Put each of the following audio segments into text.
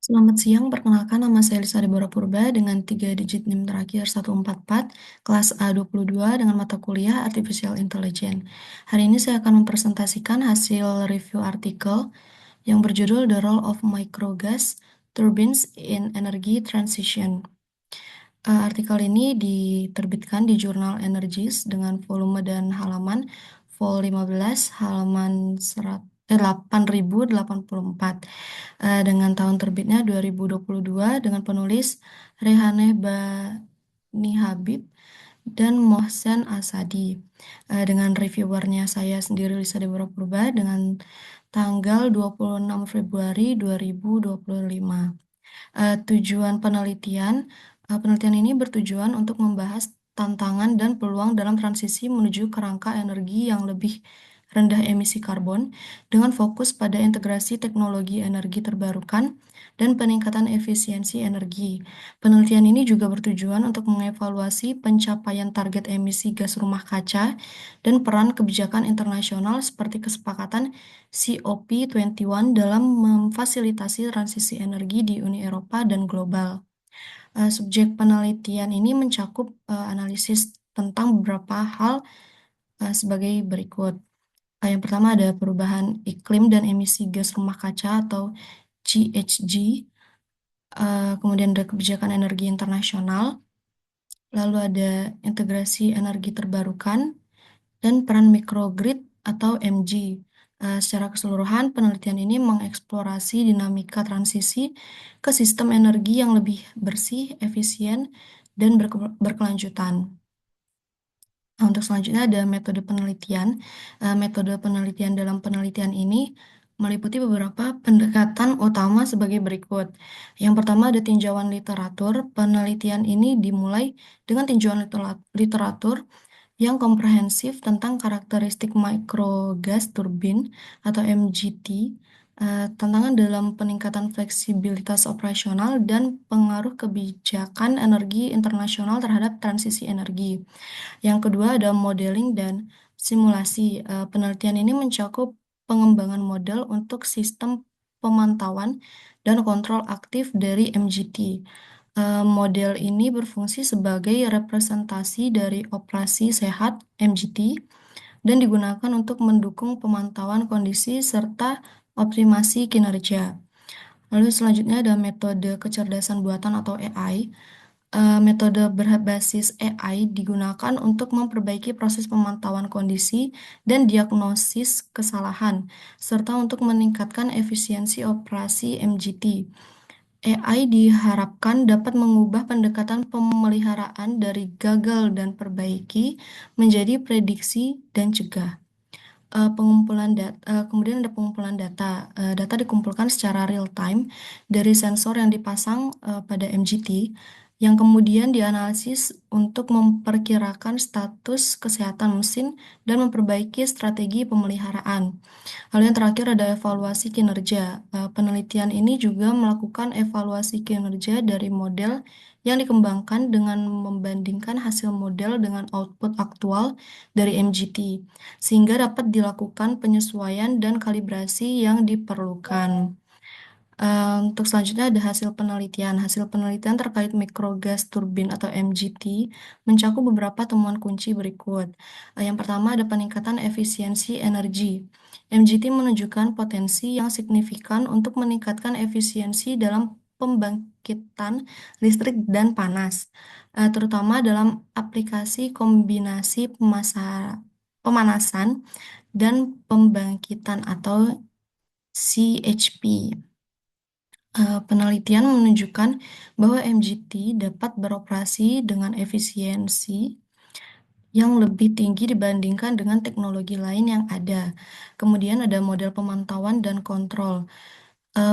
Selamat siang, perkenalkan nama saya Lisa Deborah Purba dengan 3 digit NIM terakhir 144, kelas A22 dengan mata kuliah Artificial Intelligence. Hari ini saya akan mempresentasikan hasil review artikel yang berjudul The Role of Microgas Turbines in Energy Transition. Artikel ini diterbitkan di jurnal Energies dengan volume dan halaman vol 15 halaman 8084 dengan tahun terbitnya 2022 dengan penulis Rehaneh Bani Habib dan Mohsen Asadi. Dengan reviewernya saya sendiri Lisa Deborah Purba dengan tanggal 26 Februari 2025. Tujuan penelitian ini bertujuan untuk membahas tantangan dan peluang dalam transisi menuju kerangka energi yang lebih rendah emisi karbon dengan fokus pada integrasi teknologi energi terbarukan dan peningkatan efisiensi energi. Penelitian ini juga bertujuan untuk mengevaluasi pencapaian target emisi gas rumah kaca dan peran kebijakan internasional seperti kesepakatan COP21 dalam memfasilitasi transisi energi di Uni Eropa dan global. Subjek penelitian ini mencakup analisis tentang beberapa hal sebagai berikut. Yang pertama ada perubahan iklim dan emisi gas rumah kaca atau GHG, kemudian ada kebijakan energi internasional, lalu ada integrasi energi terbarukan, dan peran microgrid atau MG. Secara keseluruhan, penelitian ini mengeksplorasi dinamika transisi ke sistem energi yang lebih bersih, efisien, dan berkelanjutan. Nah, untuk selanjutnya ada metode penelitian. Metode penelitian dalam penelitian ini meliputi beberapa pendekatan utama sebagai berikut. Yang pertama ada tinjauan literatur. Penelitian ini dimulai dengan tinjauan literatur yang komprehensif tentang karakteristik microgas turbin atau MGT, tantangan dalam peningkatan fleksibilitas operasional dan pengaruh kebijakan energi internasional terhadap transisi energi. Yang kedua ada modeling dan simulasi. Penelitian ini mencakup pengembangan model untuk sistem pemantauan dan kontrol aktif dari MGT. Model ini berfungsi sebagai representasi dari operasi sehat MGT dan digunakan untuk mendukung pemantauan kondisi serta optimasi kinerja. Lalu selanjutnya ada metode kecerdasan buatan atau AI. Metode berbasis AI digunakan untuk memperbaiki proses pemantauan kondisi dan diagnosis kesalahan, serta untuk meningkatkan efisiensi operasi MGT. AI diharapkan dapat mengubah pendekatan pemeliharaan dari gagal dan perbaiki menjadi prediksi dan cegah. Kemudian ada pengumpulan data. Data dikumpulkan secara real time dari sensor yang dipasang pada MGT yang kemudian dianalisis untuk memperkirakan status kesehatan mesin dan memperbaiki strategi pemeliharaan. Lalu yang terakhir ada evaluasi kinerja. Penelitian ini juga melakukan evaluasi kinerja dari model yang dikembangkan dengan membandingkan hasil model dengan output aktual dari MGT, sehingga dapat dilakukan penyesuaian dan kalibrasi yang diperlukan. Untuk selanjutnya ada hasil penelitian. Hasil penelitian terkait mikrogas turbin atau MGT mencakup beberapa temuan kunci berikut. Yang pertama ada peningkatan efisiensi energi. MGT menunjukkan potensi yang signifikan untuk meningkatkan efisiensi dalam pembangkitan listrik dan panas, terutama dalam aplikasi kombinasi pemanasan dan pembangkitan atau CHP. Penelitian menunjukkan bahwa MGT dapat beroperasi dengan efisiensi yang lebih tinggi dibandingkan dengan teknologi lain yang ada. Kemudian ada model pemantauan dan kontrol.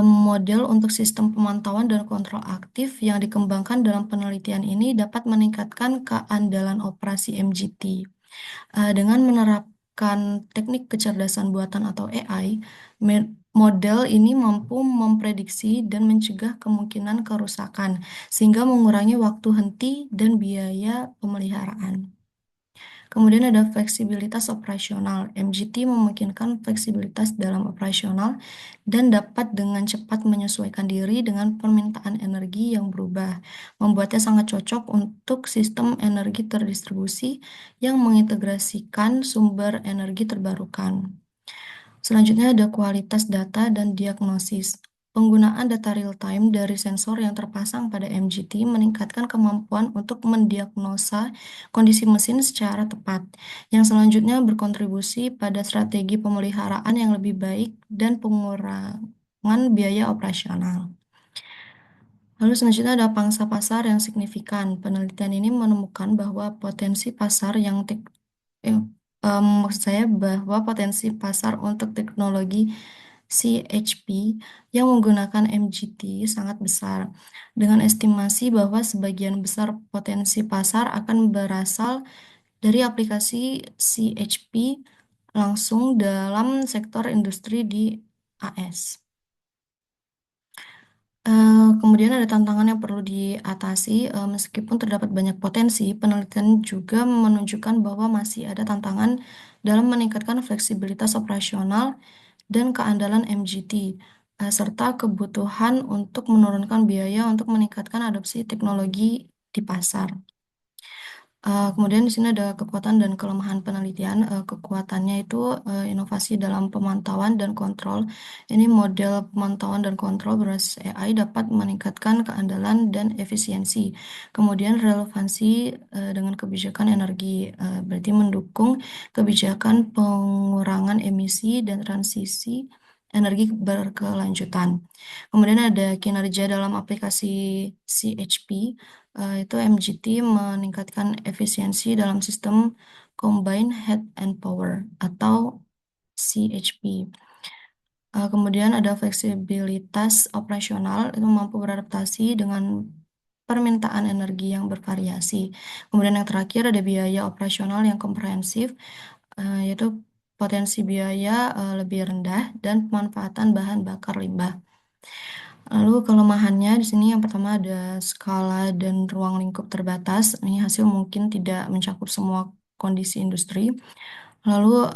Model untuk sistem pemantauan dan kontrol aktif yang dikembangkan dalam penelitian ini dapat meningkatkan keandalan operasi MGT. Dengan menerapkan teknik kecerdasan buatan atau AI, model ini mampu memprediksi dan mencegah kemungkinan kerusakan, sehingga mengurangi waktu henti dan biaya pemeliharaan. Kemudian ada fleksibilitas operasional. MGT memungkinkan fleksibilitas dalam operasional dan dapat dengan cepat menyesuaikan diri dengan permintaan energi yang berubah, membuatnya sangat cocok untuk sistem energi terdistribusi yang mengintegrasikan sumber energi terbarukan. Selanjutnya ada kualitas data dan diagnosis. Penggunaan data real-time dari sensor yang terpasang pada MGT meningkatkan kemampuan untuk mendiagnosa kondisi mesin secara tepat, yang selanjutnya berkontribusi pada strategi pemeliharaan yang lebih baik dan pengurangan biaya operasional. Lalu selanjutnya ada pangsa pasar yang signifikan. Penelitian ini menemukan bahwa potensi pasar yang eh, maksud saya bahwa potensi pasar untuk teknologi CHP yang menggunakan MGT sangat besar, dengan estimasi bahwa sebagian besar potensi pasar akan berasal dari aplikasi CHP langsung dalam sektor industri di AS. Kemudian ada tantangan yang perlu diatasi, meskipun terdapat banyak potensi, penelitian juga menunjukkan bahwa masih ada tantangan dalam meningkatkan fleksibilitas operasional dan keandalan MGT, serta kebutuhan untuk menurunkan biaya untuk meningkatkan adopsi teknologi di pasar. Kemudian di sini ada kekuatan dan kelemahan penelitian. Kekuatannya itu inovasi dalam pemantauan dan kontrol. Ini model pemantauan dan kontrol berbasis AI dapat meningkatkan keandalan dan efisiensi. Kemudian relevansi dengan kebijakan energi, berarti mendukung kebijakan pengurangan emisi dan transisi energi berkelanjutan. Kemudian ada kinerja dalam aplikasi CHP, itu MGT meningkatkan efisiensi dalam sistem Combined Heat and Power atau CHP. Kemudian ada fleksibilitas operasional, itu mampu beradaptasi dengan permintaan energi yang bervariasi. Kemudian yang terakhir ada biaya operasional yang komprehensif, yaitu potensi biaya lebih rendah dan pemanfaatan bahan bakar limbah. Lalu kelemahannya di sini yang pertama ada skala dan ruang lingkup terbatas. Ini hasil mungkin tidak mencakup semua kondisi industri. Lalu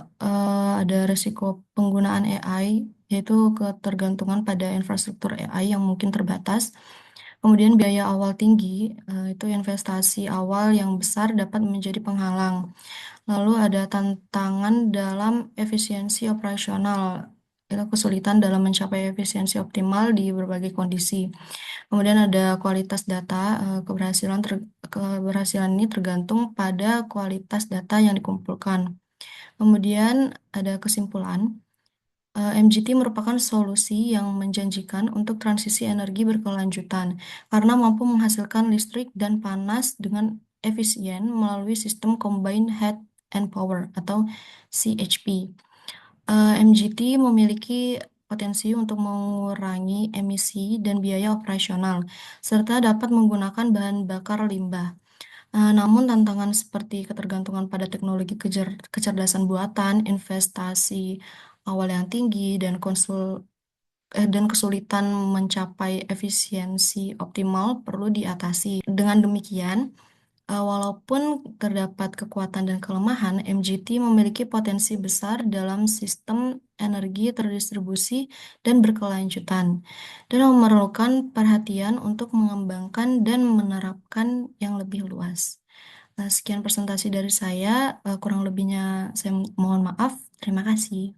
ada risiko penggunaan AI, yaitu ketergantungan pada infrastruktur AI yang mungkin terbatas. Kemudian biaya awal tinggi, itu investasi awal yang besar dapat menjadi penghalang. Lalu ada tantangan dalam efisiensi operasional, itu kesulitan dalam mencapai efisiensi optimal di berbagai kondisi. Kemudian ada kualitas data, keberhasilan ini tergantung pada kualitas data yang dikumpulkan. Kemudian ada kesimpulan, MGT merupakan solusi yang menjanjikan untuk transisi energi berkelanjutan karena mampu menghasilkan listrik dan panas dengan efisien melalui sistem Combined Heat and Power atau CHP. MGT memiliki potensi untuk mengurangi emisi dan biaya operasional, serta dapat menggunakan bahan bakar limbah. Namun tantangan seperti ketergantungan pada teknologi kecerdasan buatan, investasi awal yang tinggi, dan kesulitan mencapai efisiensi optimal perlu diatasi. Dengan demikian, walaupun terdapat kekuatan dan kelemahan, MGT memiliki potensi besar dalam sistem energi terdistribusi dan berkelanjutan, dan memerlukan perhatian untuk mengembangkan dan menerapkan yang lebih luas. Sekian presentasi dari saya, kurang lebihnya saya mohon maaf. Terima kasih.